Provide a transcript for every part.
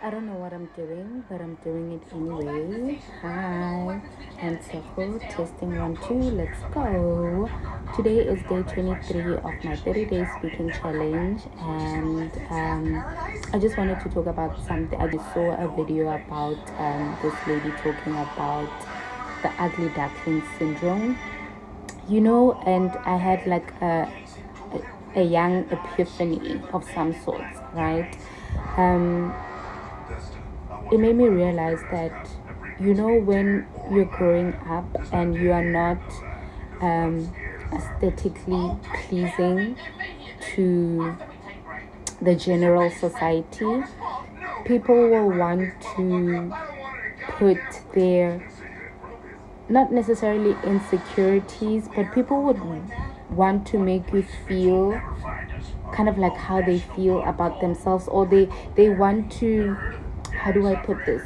I don't know what I'm doing, but I'm doing it anyway. Hi, I'm Seho, testing 1, 2, let's go. Today is day 23 of my 30-day speaking challenge, and I just wanted to talk about something. I just saw a video about this lady talking about the ugly duckling syndrome, and I had like a young epiphany of some sorts, right? Um, it made me realize that when you're growing up and you are not aesthetically pleasing to the general society, people will want to put their, not necessarily insecurities, but people would want to make you feel kind of like how they feel about themselves, or they want to, how do I put this,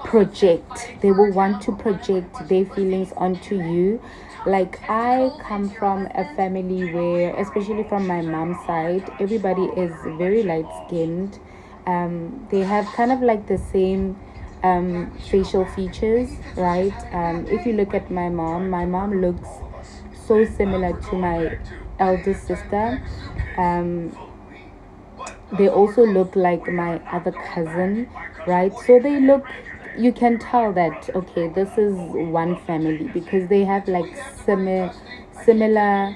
project. They will want to project their feelings onto you. Like, I come from a family where, especially from my mom's side, everybody is very light skinned. They have kind of like the same facial features, right? If you look at my mom looks so similar to my eldest sister. They also look like my other cousin, right? So they look, you can tell that, okay, this is one family because they have like similar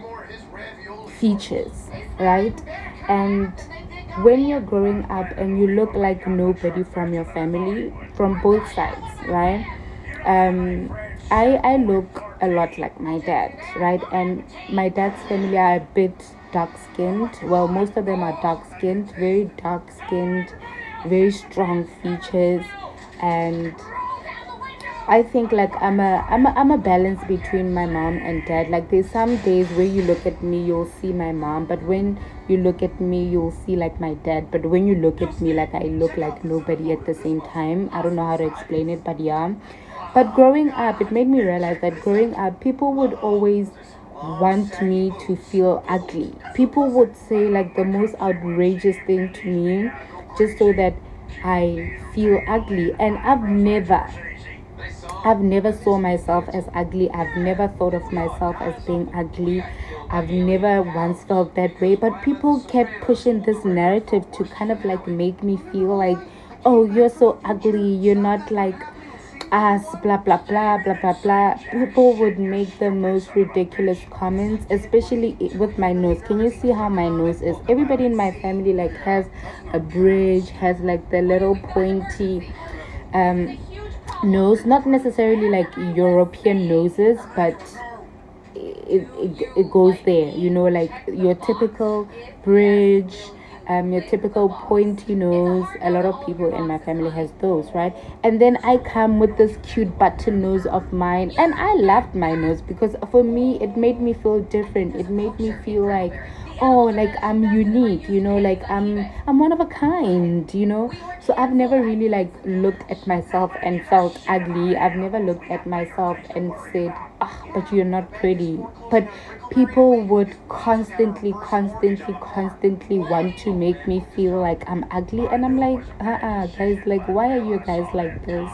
features, right? And when you're growing up and you look like nobody from your family, from both sides, right? um I look a lot like my dad, right? And my dad's family are a bit dark skinned. Well, most of them are dark skinned, very dark skinned, very strong features. And I think like I'm a balance between my mom and dad. Like, there's some days where you look at me, you'll see my mom, but when you look at me, you'll see like my dad. But when you look at me, like, I look like nobody at the same time. I don't know how to explain it, but yeah. But growing up, it made me realize that growing up, people would always want me to feel ugly. People would say like the most outrageous thing to me just so that I feel ugly. And I've never saw myself as ugly. I've never thought of myself as being ugly. I've never once felt that way. But people kept pushing this narrative to kind of like make me feel like, oh, you're so ugly. You're not like us, blah, blah, blah, blah, blah, blah. People would make the most ridiculous comments, especially with my nose. Can you see how my nose is? Everybody in my family like has a bridge, has like the little pointy um nose, not necessarily like European noses, but it goes there, like your typical bridge, your typical pointy nose. A lot of people in my family has those, right? And then I come with this cute button nose of mine, and I loved my nose because for me it made me feel different. It made me feel like, oh, like I'm unique, like I'm one of a kind, so I've never really like looked at myself and felt ugly. I've never looked at myself and said, ah, but you're not pretty. But people would constantly want to make me feel like I'm ugly, and I'm like, guys, like, why are you guys like this?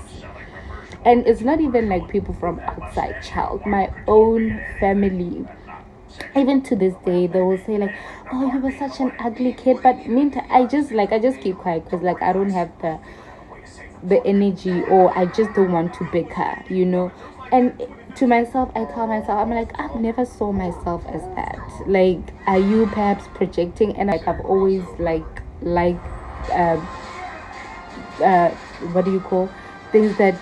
And it's not even like people from outside, child, my own family. Even to this day, they will say like, oh, you were such an ugly kid. But meantime, I just keep quiet because like I don't have the energy, or I just don't want to bicker. And to myself, I tell myself, I'm like, I've never saw myself as that. Like, are you perhaps projecting? And like, I've always like um what do you call things that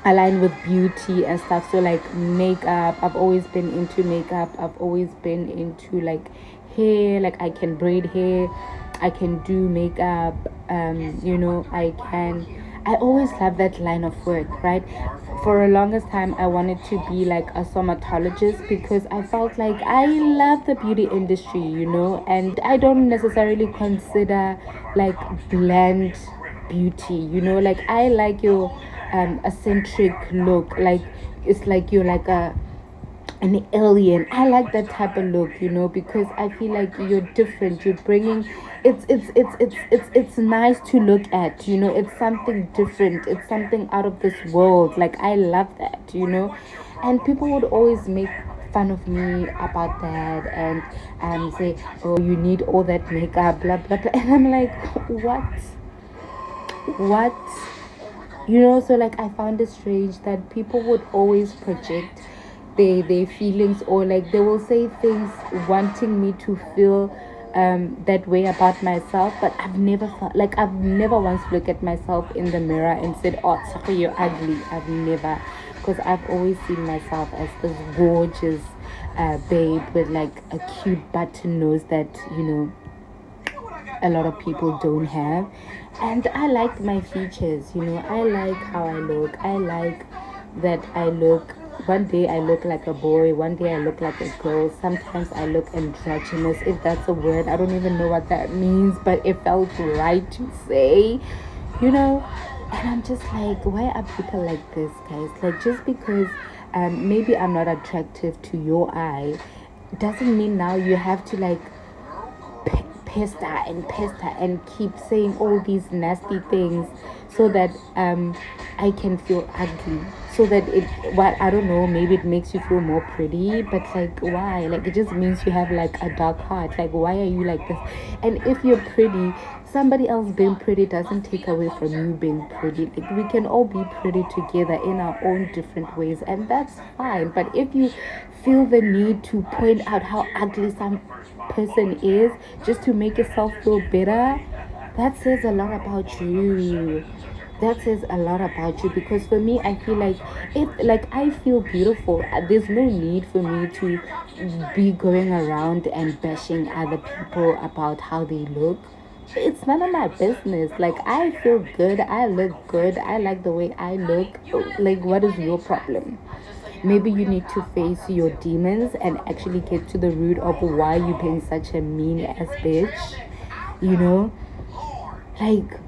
align with beauty and stuff. So like makeup, I've always been into makeup. I've always been into like hair. Like, I can braid hair, I can do makeup. I always love that line of work, right? For a longest time I wanted to be like a somatologist because I felt like I love the beauty industry, and I don't necessarily consider like bland beauty, like I like your eccentric look. Like, it's like you're like an alien. I like that type of look, you know, because I feel like you're different. You're bringing it's nice to look at, you know. It's something different. It's something out of this world. Like I love that, you know. And people would always make fun of me about that and say, "Oh, you need all that makeup, blah blah blah." And I'm like, what? You know, so like I found it strange that people would always project their feelings, or like they will say things wanting me to feel that way about myself, but I've never felt like I've never once looked at myself in the mirror and said, "Oh, sorry, you're ugly." I've never, because I've always seen myself as this gorgeous babe with like a cute button nose that, you know, a lot of people don't have. And I like my features, you know. I like how I look. I like that I look, one day I look like a boy, one day I look like a girl. Sometimes I look androgynous, if that's a word. I don't even know what that means, but it felt right to say, you know. And I'm just like, why are people like this, guys? Like, just because maybe I'm not attractive to your eye doesn't mean now you have to like pester and keep saying all these nasty things so that I can feel ugly, so that it, what, I don't know, maybe it makes you feel more pretty, but like why? Like it just means you have like a dark heart. Like why are you like this? And if you're pretty, somebody else being pretty doesn't take away from you being pretty. Like we can all be pretty together in our own different ways, and that's fine. But if you feel the need to point out how ugly some person is just to make yourself feel better, that says a lot about you. That says a lot about you. Because for me, I feel like, if like I feel beautiful, there's no need for me to be going around and bashing other people about how they look. It's none of my business. Like I feel good, I look good, I like the way I look. Like what is your problem? Maybe you need to face your demons and actually get to the root of why you're being such a mean ass bitch. You know, like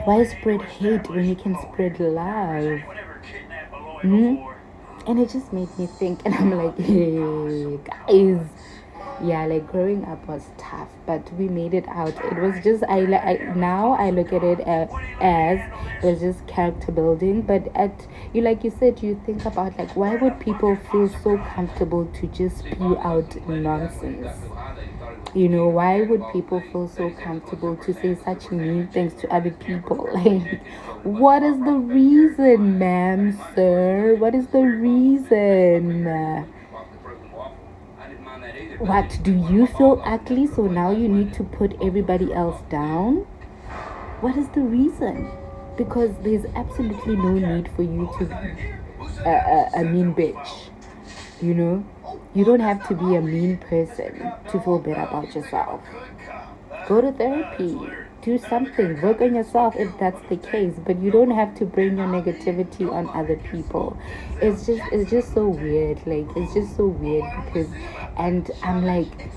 why spread hate when you can spread love? Hmm? And it just made me think, and I'm like, hey, guys. Yeah, like growing up was tough, but we made it out. It was just, now I look at it as it was just character building. But at you, like you said, you think about like, why would people feel so comfortable to just spew out nonsense? You know, why would people feel so comfortable to say such mean things to other people? Like, what is the reason, ma'am, sir? What is the reason? What, do you feel ugly, so now you need to put everybody else down? What is the reason? Because there's absolutely no need for you to be a mean bitch. You know, you don't have to be a mean person to feel better about yourself. Go to therapy, do something, work on yourself if that's the case, but you don't have to bring your negativity on other people. It's just so weird. Like it's just so weird because, and I'm like,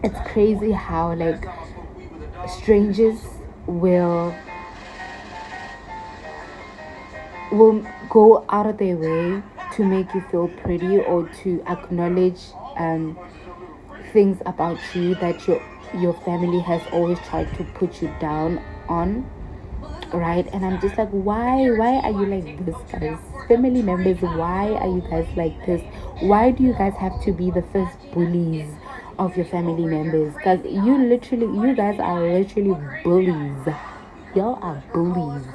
it's crazy how like strangers will go out of their way to make you feel pretty, or to acknowledge things about you that your family has always tried to put you down on, right? And I'm just like, why are you like this, guys? Family members, why are you guys like this? Why do you guys have to be the first bullies of your family members? Because you guys are literally bullies. Y'all are bullies.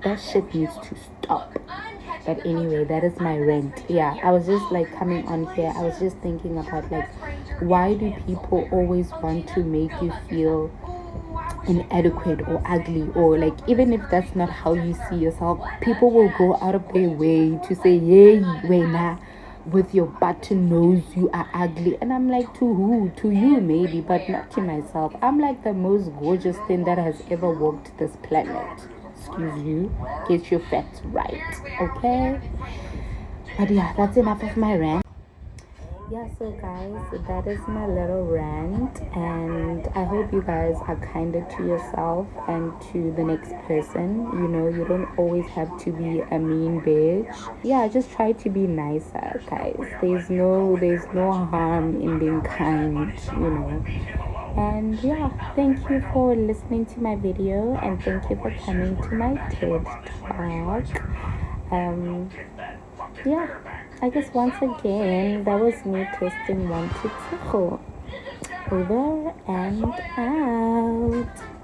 That shit needs to stop. But anyway, that is my rant. Yeah, I was just like coming on here, I was just thinking about like, why do people always want to make you feel inadequate or ugly, or like, even if that's not how you see yourself, people will go out of their way to say, "Yay, wena, with your button nose, you are ugly." And I'm like, to who? To you maybe, but not to myself. I'm like the most gorgeous thing that has ever walked this planet. Excuse you, get your facts right, okay? But yeah, that's enough of my rant. Yeah, so guys, that is my little rant, and I hope you guys are kinder to yourself and to the next person. You know, you don't always have to be a mean bitch. Yeah, just try to be nicer, guys. There's no harm in being kind, you know. And yeah, thank you for listening to my video, and thank you for coming to my TED talk. Um, yeah, I guess once again, that was me testing one, two, three. Over and out.